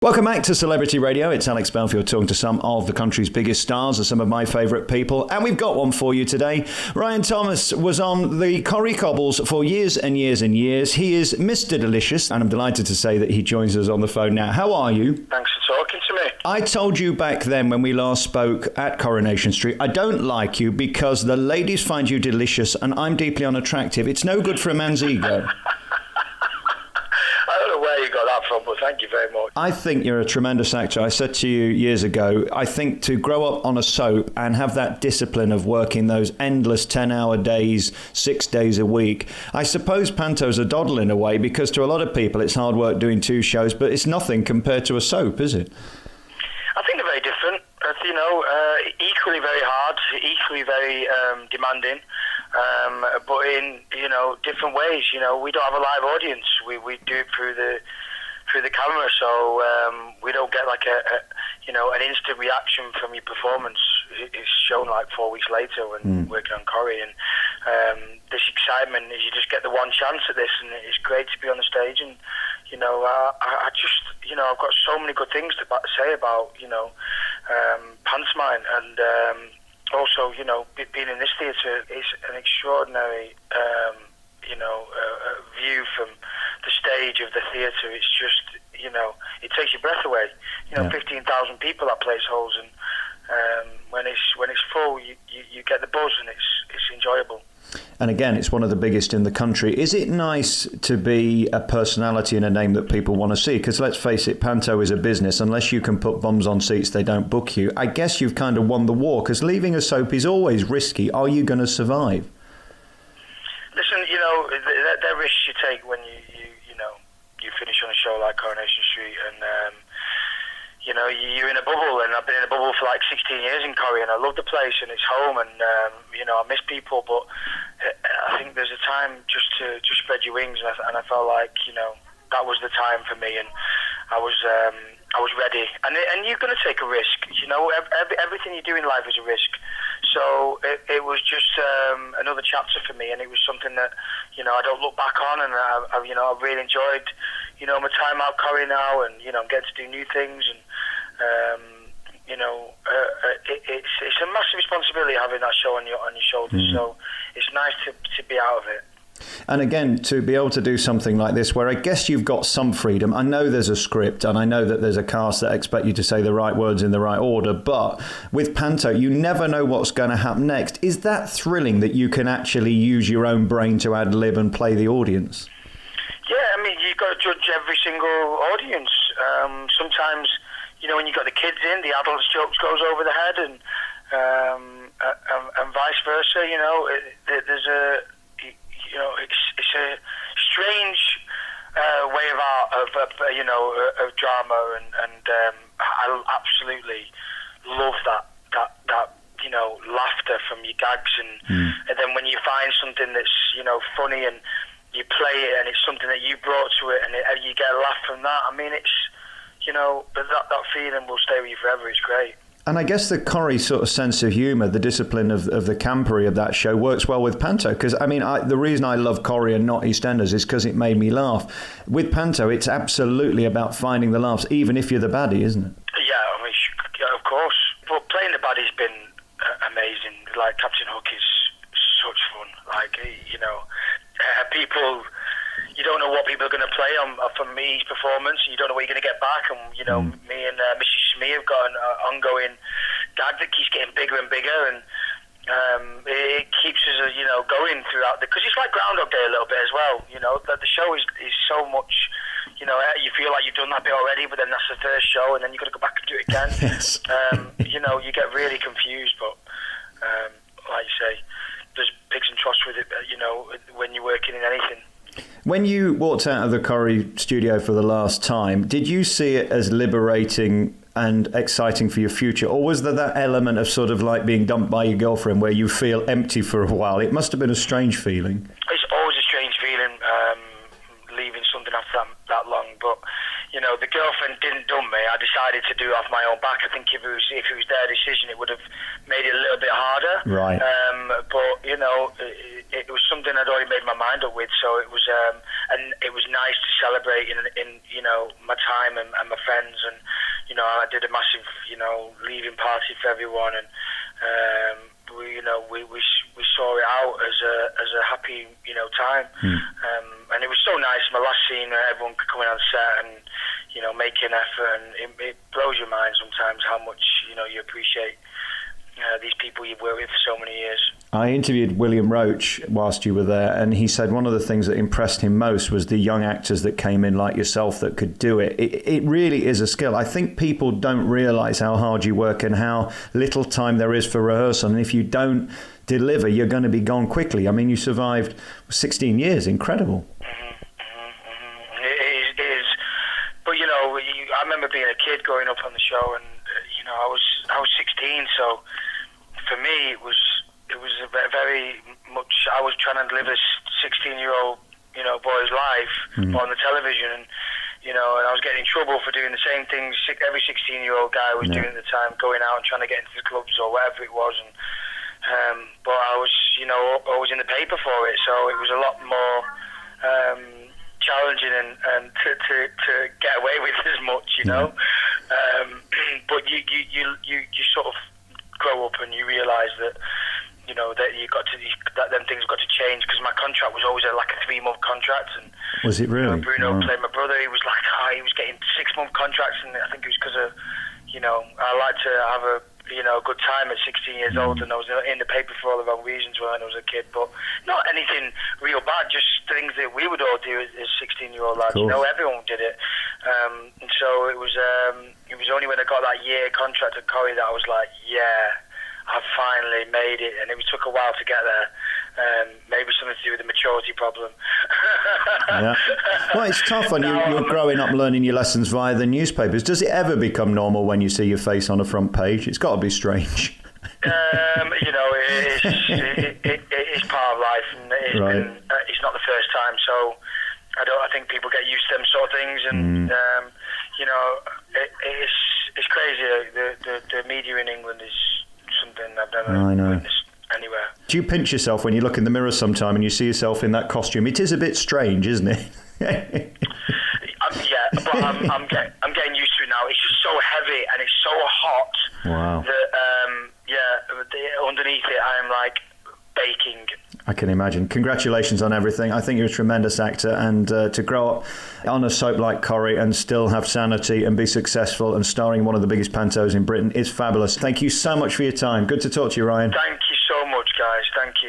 Welcome back to Celebrity Radio. It's Alex Belfield talking to some of the country's biggest stars and some of my favourite people. And we've got one for you today. Ryan Thomas was on the Corrie Cobbles for years and years and years. He is Mr. Delicious, and I'm delighted to say that he joins us on the phone now. How are you? Thanks for talking to me. I told you back then when we last spoke at Coronation Street, I don't like you because the ladies find you delicious and I'm deeply unattractive. It's no good for a man's ego. I don't know where you got that from, but thank you very much. I think you're a tremendous actor. I said to you years ago, I think to grow up on a soap and have that discipline of working those endless 10-hour days, 6 days a week, I suppose Panto's a doddle in a way, because to a lot of people it's hard work doing 2 shows, but it's nothing compared to a soap, is it? I think they're very different. Equally very hard, equally very demanding, but in different ways. We don't have a live audience. We do it through the camera, so we don't get like an instant reaction from your performance. It's shown like 4 weeks later when working on Corrie, and this excitement is you just get the one chance at this, and it's great to be on the stage. And I just I've got so many good things to say about pantomime, and also being in this theatre is an extraordinary view from the stage of the theatre. It's just it takes your breath away. 15,000 people that place holds, and when it's full, you get the buzz, and it's enjoyable. And again, it's one of the biggest in the country. Is it nice to be a personality and a name that people want to see? Because let's face it, Panto is a business. Unless you can put bums on seats, they don't book you. I guess you've kind of won the war, because leaving a soap is always risky. Are you going to survive? Listen, they're risks you take when you finish on a show like Coronation Street, and you're in a bubble, and I've been in a bubble for like 16 years in Corrie, and I love the place, and it's home, and I miss people, but I think there's a time just to spread your wings, and I felt like that was the time for me, and I was ready, and you're going to take a risk. Everything you do in life is a risk. So it was just another chapter for me, and it was something that I don't look back on, and I've really enjoyed my time out Corrie now, and I'm getting to do new things, and it's a massive responsibility having that show on your shoulders. So it's nice to be out of it. And again, to be able to do something like this, where I guess you've got some freedom. I know there's a script, and I know that there's a cast that expect you to say the right words in the right order, but with Panto, you never know what's going to happen next. Is that thrilling that you can actually use your own brain to ad-lib and play the audience? Yeah, you've got to judge every single audience. Sometimes, when you've got the kids in, the adults jokes goes over the head, and vice versa. There's a it's a strange way of art of drama, and I absolutely love that laughter from your gags, and then when you find something that's funny and you play it, and it's something that you brought to it, and you get a laugh from that. It's that feeling will stay with you forever. It's great. And I guess the Corrie sort of sense of humour, the discipline of the campery of that show works well with Panto. Because, the reason I love Corrie and not EastEnders is because it made me laugh. With Panto, it's absolutely about finding the laughs, even if you're the baddie, isn't it? Yeah, of course. But playing the baddie's been amazing. Like, Captain Hook is such fun. People... You don't know what people are going to play from me's performance. You don't know what you're going to get back. And, me and Mrs. Smee have got an ongoing gag that keeps getting bigger and bigger. And it keeps us, going throughout. Because it's like Groundhog Day a little bit as well. The show is so much, you feel like you've done that bit already, but then that's the first show, and then you've got to go back and do it again. Yes. You get really confused. But, like you say, there's pigs and troughs with it, when you're working in anything. When you walked out of the Corrie studio for the last time, did you see it as liberating and exciting for your future, or was there that element of sort of like being dumped by your girlfriend where you feel empty for a while? It must have been a strange feeling. It's always a strange feeling, leaving something after that long, but the girlfriend didn't dump me. I decided to do it off my own back. I think if it was their decision, it would have made it a little bit harder. Right. But it was something I'd already made my mind up with. So it was, and it was nice to celebrate in you know, my time and my friends, and you know, I did a massive, you know, leaving party for everyone, and we saw it out as a happy, you know, time, and it was so nice. My last scene, everyone could come in on set and, you know, make an effort, and it blows your mind sometimes how much, you know, you appreciate these people you've worked with for so many years. I interviewed William Roach whilst you were there, and he said one of the things that impressed him most was the young actors that came in like yourself that could do it. It really is a skill. I think people don't realise how hard you work and how little time there is for rehearsal, and if you don't deliver, you're going to be gone quickly. I mean, you survived 16 years. Incredible. It is. But, you know, I remember being a kid growing up on the show, and, you know, I was 16, so for me it was a very much, I was trying to live a 16-year-old, you know, boy's life on the television, and you know, and I was getting in trouble for doing the same things every 16-year-old guy was doing at the time, going out and trying to get into the clubs or whatever it was, and but I was, you know, always in the paper for it, so it was a lot more challenging and to get away with as much, you know. But you sort of grow up and you realise that, you know, that them things got to change, because my contract was always like a 3-month contract. And was it really? Bruno played my brother. He was like, he was getting 6-month contracts, and I think it was because of, you know, I like to have a, you know, a good time at 16 years old, and I was in the paper for all the wrong reasons when I was a kid, but not anything real bad, just things that we would all do as 16-year-old lads. You know, everyone did it, and so it was only when I got that year contract at Corrie that I was like, yeah, I've finally made it, and it took a while to get there. Maybe something to do with the maturity problem. Yeah. Well, it's tough when you're growing up learning your lessons via the newspapers. Does it ever become normal when you see your face on a front page? It's got to be strange. You know, it's part of life, and it's not the first time, so I think people get used to them sort of things, and you know, it's crazy. The media in England is something I've never witnessed anywhere. Do you pinch yourself when you look in the mirror sometime and you see yourself in that costume? It is a bit strange, isn't it? Yeah, but I'm getting used to it now. It's just so heavy and it's so hot. Wow. That underneath it I am like baking. I can imagine. Congratulations on everything. I think you're a tremendous actor, and to grow up on a soap like Corrie and still have sanity and be successful and starring in one of the biggest pantos in Britain is fabulous. Thank you so much for your time. Good to talk to you, Ryan. Thank you so much, guys. Thank you.